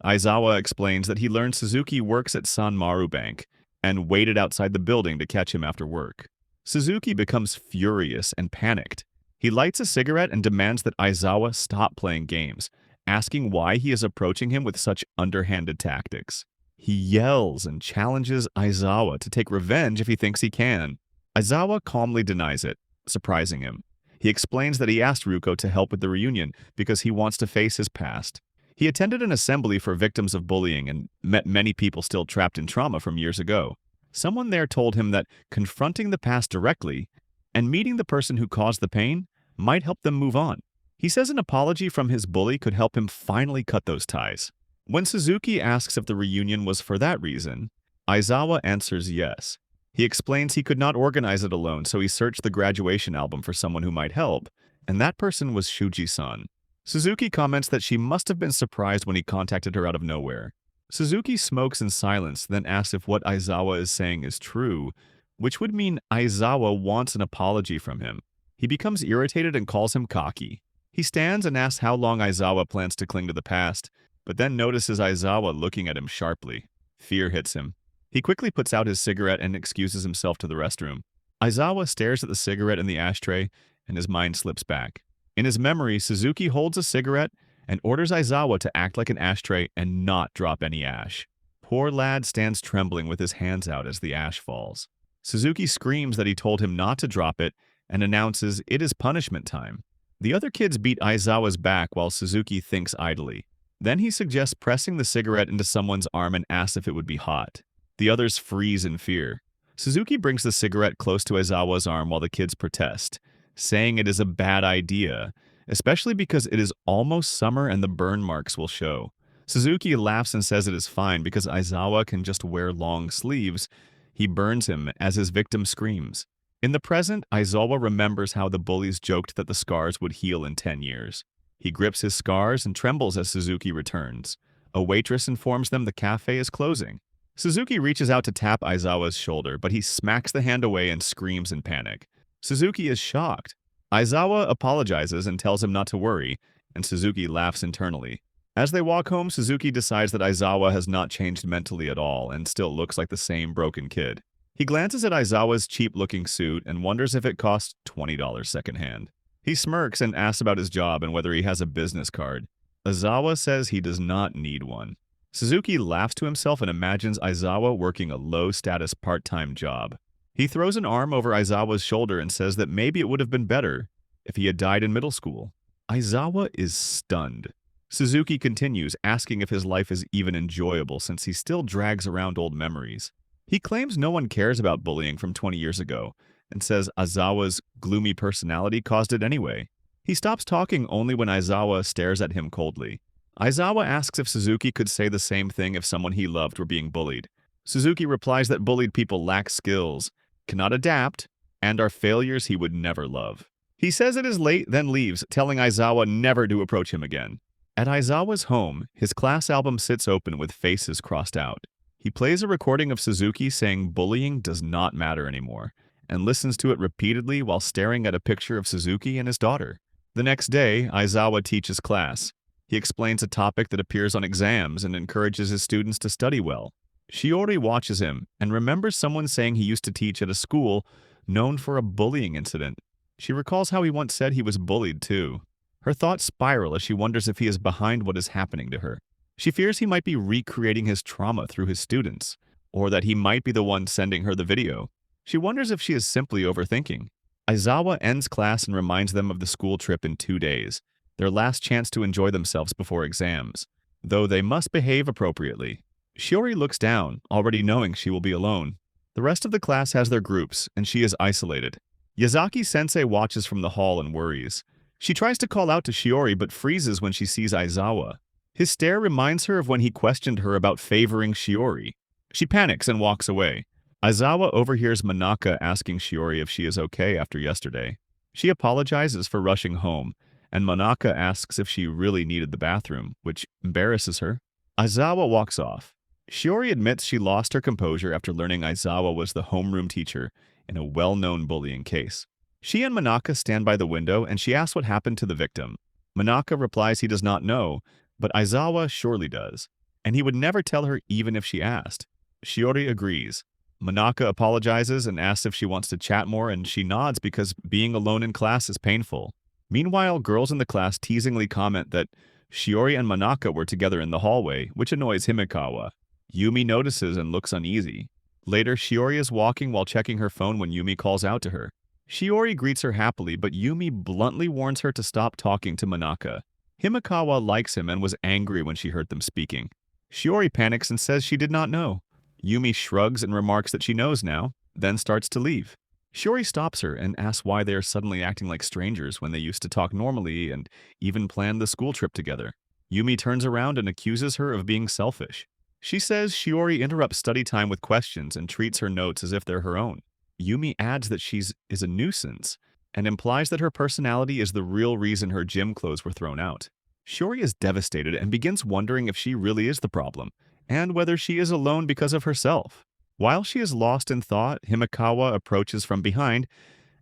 Aizawa explains that he learned Suzuki works at Sanmaru Bank and waited outside the building to catch him after work. Suzuki becomes furious and panicked. He lights a cigarette and demands that Aizawa stop playing games, asking why he is approaching him with such underhanded tactics. He yells and challenges Aizawa to take revenge if he thinks he can. Aizawa calmly denies it, surprising him. He explains that he asked Ryuko to help with the reunion because he wants to face his past. He attended an assembly for victims of bullying and met many people still trapped in trauma from years ago. Someone there told him that confronting the past directly and meeting the person who caused the pain might help them move on. He says an apology from his bully could help him finally cut those ties. When Suzuki asks if the reunion was for that reason, Aizawa answers yes. He explains he could not organize it alone, so he searched the graduation album for someone who might help, and that person was Shuji-san. Suzuki comments that she must have been surprised when he contacted her out of nowhere. Suzuki smokes in silence, then asks if what Aizawa is saying is true, which would mean Aizawa wants an apology from him. He becomes irritated and calls him cocky. He stands and asks how long Aizawa plans to cling to the past, but then notices Aizawa looking at him sharply. Fear hits him. He quickly puts out his cigarette and excuses himself to the restroom. Aizawa stares at the cigarette in the ashtray, and his mind slips back. In his memory, Suzuki holds a cigarette and orders Aizawa to act like an ashtray and not drop any ash. Poor lad stands trembling with his hands out as the ash falls. Suzuki screams that he told him not to drop it and announces it is punishment time. The other kids beat Aizawa's back while Suzuki thinks idly. Then he suggests pressing the cigarette into someone's arm and asks if it would be hot. The others freeze in fear. Suzuki brings the cigarette close to Aizawa's arm while the kids protest, saying it is a bad idea, especially because it is almost summer and the burn marks will show. Suzuki laughs and says it is fine because Aizawa can just wear long sleeves. He burns him as his victim screams. In the present, Aizawa remembers how the bullies joked that the scars would heal in 10 years. He grips his scars and trembles as Suzuki returns. A waitress informs them the cafe is closing. Suzuki reaches out to tap Aizawa's shoulder, but he smacks the hand away and screams in panic. Suzuki is shocked. Aizawa apologizes and tells him not to worry, and Suzuki laughs internally. As they walk home, Suzuki decides that Aizawa has not changed mentally at all and still looks like the same broken kid. He glances at Aizawa's cheap-looking suit and wonders if it costs $20 secondhand. He smirks and asks about his job and whether he has a business card. Aizawa says he does not need one. Suzuki laughs to himself and imagines Aizawa working a low-status part-time job. He throws an arm over Aizawa's shoulder and says that maybe it would have been better if he had died in middle school. Aizawa is stunned. Suzuki continues, asking if his life is even enjoyable since he still drags around old memories. He claims no one cares about bullying from 20 years ago and says Aizawa's gloomy personality caused it anyway. He stops talking only when Aizawa stares at him coldly. Aizawa asks if Suzuki could say the same thing if someone he loved were being bullied. Suzuki replies that bullied people lack skills, cannot adapt, and are failures he would never love. He says it is late, then leaves, telling Aizawa never to approach him again. At Aizawa's home, his class album sits open with faces crossed out. He plays a recording of Suzuki saying bullying does not matter anymore, and listens to it repeatedly while staring at a picture of Suzuki and his daughter. The next day, Aizawa teaches class. He explains a topic that appears on exams and encourages his students to study well. Shiori watches him and remembers someone saying he used to teach at a school known for a bullying incident. She recalls how he once said he was bullied too. Her thoughts spiral as she wonders if he is behind what is happening to her. She fears he might be recreating his trauma through his students, or that he might be the one sending her the video. She wonders if she is simply overthinking. Aizawa ends class and reminds them of the school trip in 2 days, their last chance to enjoy themselves before exams, though they must behave appropriately. Shiori looks down, already knowing she will be alone. The rest of the class has their groups, and she is isolated. Yazaki-sensei watches from the hall and worries. She tries to call out to Shiori but freezes when she sees Aizawa. His stare reminds her of when he questioned her about favoring Shiori. She panics and walks away. Aizawa overhears Manaka asking Shiori if she is okay after yesterday. She apologizes for rushing home, and Manaka asks if she really needed the bathroom, which embarrasses her. Aizawa walks off. Shiori admits she lost her composure after learning Aizawa was the homeroom teacher in a well-known bullying case. She and Manaka stand by the window and she asks what happened to the victim. Manaka replies he does not know, but Aizawa surely does, and he would never tell her even if she asked. Shiori agrees. Manaka apologizes and asks if she wants to chat more, and she nods because being alone in class is painful. Meanwhile, girls in the class teasingly comment that Shiori and Manaka were together in the hallway, which annoys Himekawa. Yumi notices and looks uneasy. Later, Shiori is walking while checking her phone when Yumi calls out to her. Shiori greets her happily, but Yumi bluntly warns her to stop talking to Manaka. Himekawa likes him and was angry when she heard them speaking. Shiori panics and says she did not know. Yumi shrugs and remarks that she knows now, then starts to leave. Shiori stops her and asks why they are suddenly acting like strangers when they used to talk normally and even planned the school trip together. Yumi turns around and accuses her of being selfish. She says Shiori interrupts study time with questions and treats her notes as if they're her own. Yumi adds that she is a nuisance and implies that her personality is the real reason her gym clothes were thrown out. Shiori is devastated and begins wondering if she really is the problem, and whether she is alone because of herself. While she is lost in thought, Himekawa approaches from behind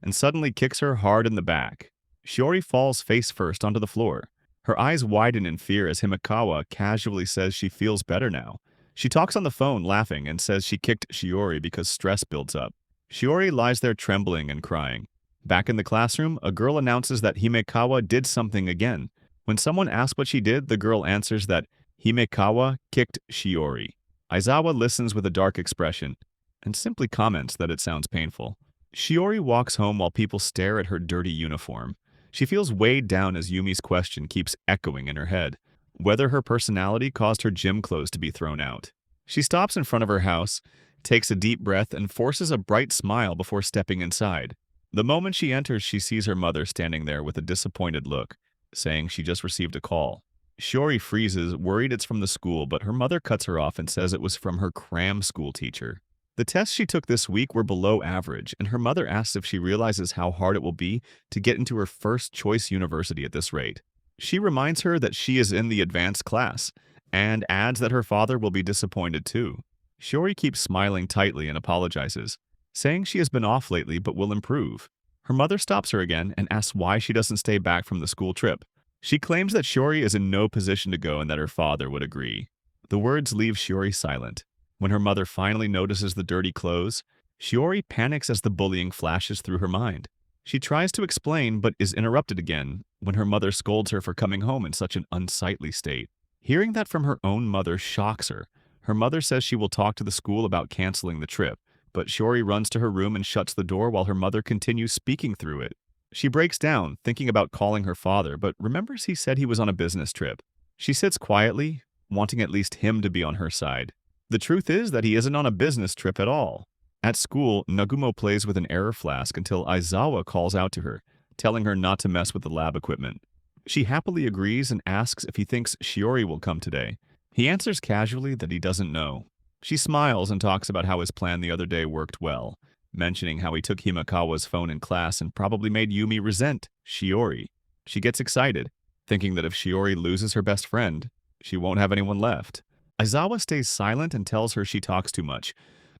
and suddenly kicks her hard in the back. Shiori falls face first onto the floor. Her eyes widen in fear as Himekawa casually says she feels better now. She talks on the phone, laughing, and says she kicked Shiori because stress builds up. Shiori lies there trembling and crying. Back in the classroom, a girl announces that Himekawa did something again. When someone asks what she did, the girl answers that Himekawa kicked Shiori. Aizawa listens with a dark expression and simply comments that it sounds painful. Shiori walks home while people stare at her dirty uniform. She feels weighed down as Yumi's question keeps echoing in her head, whether her personality caused her gym clothes to be thrown out. She stops in front of her house, takes a deep breath, and forces a bright smile before stepping inside. The moment she enters, she sees her mother standing there with a disappointed look, saying she just received a call. Shiori freezes, worried it's from the school, but her mother cuts her off and says it was from her cram school teacher. The tests she took this week were below average, and her mother asks if she realizes how hard it will be to get into her first choice university at this rate. She reminds her that she is in the advanced class, and adds that her father will be disappointed too. Shiori keeps smiling tightly and apologizes, saying she has been off lately but will improve. Her mother stops her again and asks why she doesn't stay back from the school trip. She claims that Shiori is in no position to go and that her father would agree. The words leave Shiori silent. When her mother finally notices the dirty clothes, Shiori panics as the bullying flashes through her mind. She tries to explain but is interrupted again when her mother scolds her for coming home in such an unsightly state. Hearing that from her own mother shocks her. Her mother says she will talk to the school about canceling the trip, but Shiori runs to her room and shuts the door while her mother continues speaking through it. She breaks down, thinking about calling her father, but remembers he said he was on a business trip. She sits quietly, wanting at least him to be on her side. The truth is that he isn't on a business trip at all. At school, Nagumo plays with an error flask until Aizawa calls out to her, telling her not to mess with the lab equipment. She happily agrees and asks if he thinks Shiori will come today. He answers casually that he doesn't know. She smiles and talks about how his plan the other day worked well, mentioning how he took Himekawa's phone in class and probably made Yumi resent Shiori. She gets excited, thinking that if Shiori loses her best friend, she won't have anyone left. Aizawa stays silent and tells her she talks too much,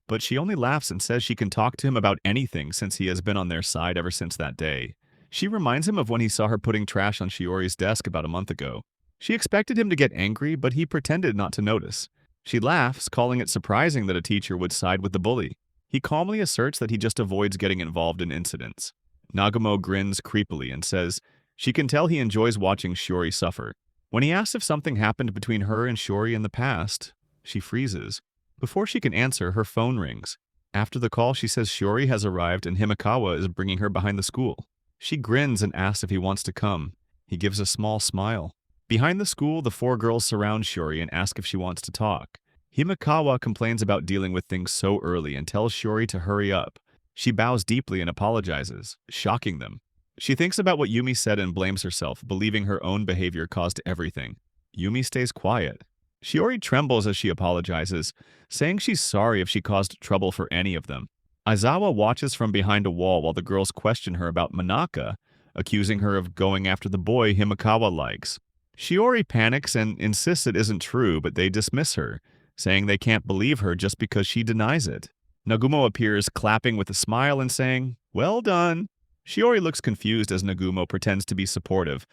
but she only laughs and says she can talk to him about anything since he has been on their side ever since that day. She reminds him of when he saw her putting trash on Shiori's desk about a month ago. She expected him to get angry, but he pretended not to notice. She laughs, calling it surprising that a teacher would side with the bully. He calmly asserts that he just avoids getting involved in incidents. Nagumo grins creepily and says she can tell he enjoys watching Shiori suffer. When he asks if something happened between her and Shiori in the past, she freezes. Before she can answer, her phone rings. After the call, she says Shiori has arrived and Himekawa is bringing her behind the school. She grins and asks if he wants to come. He gives a small smile. Behind the school, the four girls surround Shiori and ask if she wants to talk. Himekawa complains about dealing with things so early and tells Shiori to hurry up. She bows deeply and apologizes, shocking them. She thinks about what Yumi said and blames herself, believing her own behavior caused everything. Yumi stays quiet. Shiori trembles as she apologizes, saying she's sorry if she caused trouble for any of them. Aizawa watches from behind a wall while the girls question her about Manaka, accusing her of going after the boy Himekawa likes. Shiori panics and insists it isn't true, but they dismiss her, saying they can't believe her just because she denies it. Nagumo appears, clapping with a smile and saying, "Well done." Shiori looks confused as Nagumo pretends to be supportive,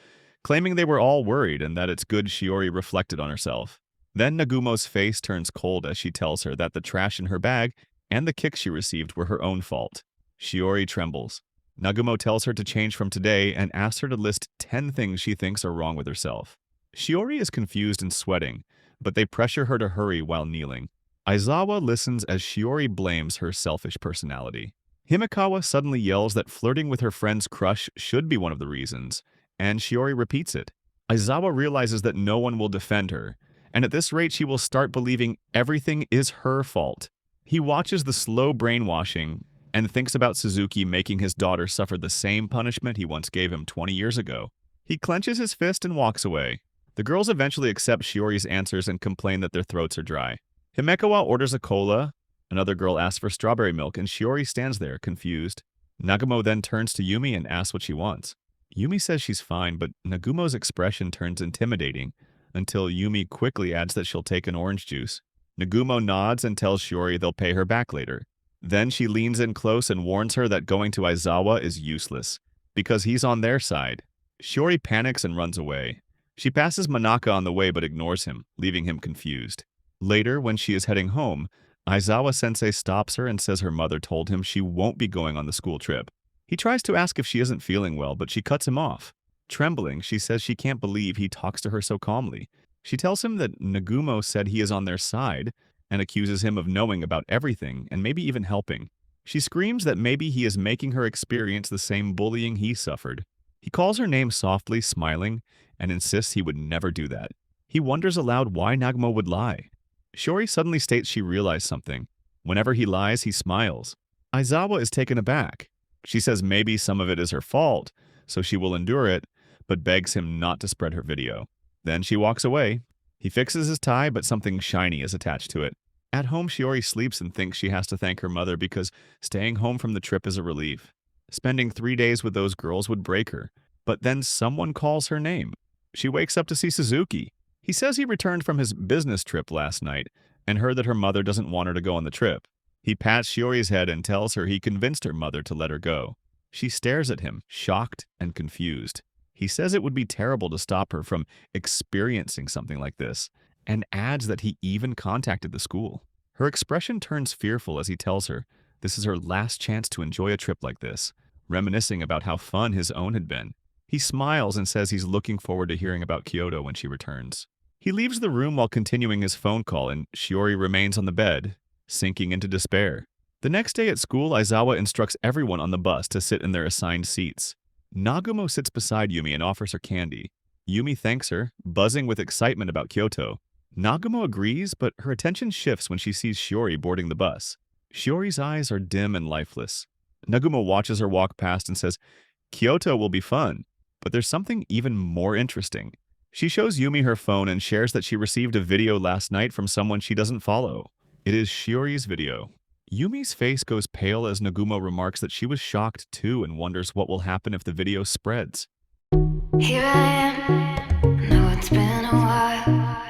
claiming they were all worried and that it's good Shiori reflected on herself. Then Nagumo's face turns cold as she tells her that the trash in her bag and the kick she received were her own fault. Shiori trembles. Nagumo tells her to change from today and asks her to list 10 things she thinks are wrong with herself. Shiori is confused and sweating, but they pressure her to hurry while kneeling. Aizawa listens as Shiori blames her selfish personality. Himekawa suddenly yells that flirting with her friend's crush should be one of the reasons, and Shiori repeats it. Aizawa realizes that no one will defend her, and at this rate she will start believing everything is her fault. He watches the slow brainwashing and thinks about Suzuki making his daughter suffer the same punishment he once gave him 20 years ago. He clenches his fist and walks away. The girls eventually accept Shiori's answers and complain that their throats are dry. Himekawa orders a cola. Another girl asks for strawberry milk, and Shiori stands there, confused. Nagumo then turns to Yumi and asks what she wants. Yumi says she's fine, but Nagumo's expression turns intimidating until Yumi quickly adds that she'll take an orange juice. Nagumo nods and tells Shiori they'll pay her back later. Then she leans in close and warns her that going to Aizawa is useless, because he's on their side. Shiori panics and runs away. She passes Manaka on the way but ignores him, leaving him confused. Later, when she is heading home, Aizawa-sensei stops her and says her mother told him she won't be going on the school trip. He tries to ask if she isn't feeling well, but she cuts him off. Trembling, she says she can't believe he talks to her so calmly. She tells him that Nagumo said he is on their side and accuses him of knowing about everything and maybe even helping. She screams that maybe he is making her experience the same bullying he suffered. He calls her name softly, smiling, and insists he would never do that. He wonders aloud why Nagumo would lie. Shiori suddenly states she realized something. Whenever he lies, he smiles. Aizawa is taken aback. She says maybe some of it is her fault, so she will endure it, but begs him not to spread her video. Then she walks away. He fixes his tie, but something shiny is attached to it. At home, Shiori sleeps and thinks she has to thank her mother because staying home from the trip is a relief. Spending 3 days with those girls would break her, but then someone calls her name. She wakes up to see Suzuki. He says he returned from his business trip last night and heard that her mother doesn't want her to go on the trip. He pats Shiori's head and tells her he convinced her mother to let her go. She stares at him, shocked and confused. He says it would be terrible to stop her from experiencing something like this, and adds that he even contacted the school. Her expression turns fearful as he tells her this is her last chance to enjoy a trip like this, reminiscing about how fun his own had been. He smiles and says he's looking forward to hearing about Kyoto when she returns. He leaves the room while continuing his phone call, and Shiori remains on the bed, sinking into despair. The next day at school, Aizawa instructs everyone on the bus to sit in their assigned seats. Nagumo sits beside Yumi and offers her candy. Yumi thanks her, buzzing with excitement about Kyoto. Nagumo agrees, but her attention shifts when she sees Shiori boarding the bus. Shiori's eyes are dim and lifeless. Nagumo watches her walk past and says, "Kyoto will be fun." But there's something even more interesting. She shows Yumi her phone and shares that she received a video last night from someone she doesn't follow. It is Shiori's video. Yumi's face goes pale as Nagumo remarks that she was shocked too and wonders what will happen if the video spreads. Here I am, know it's been a while.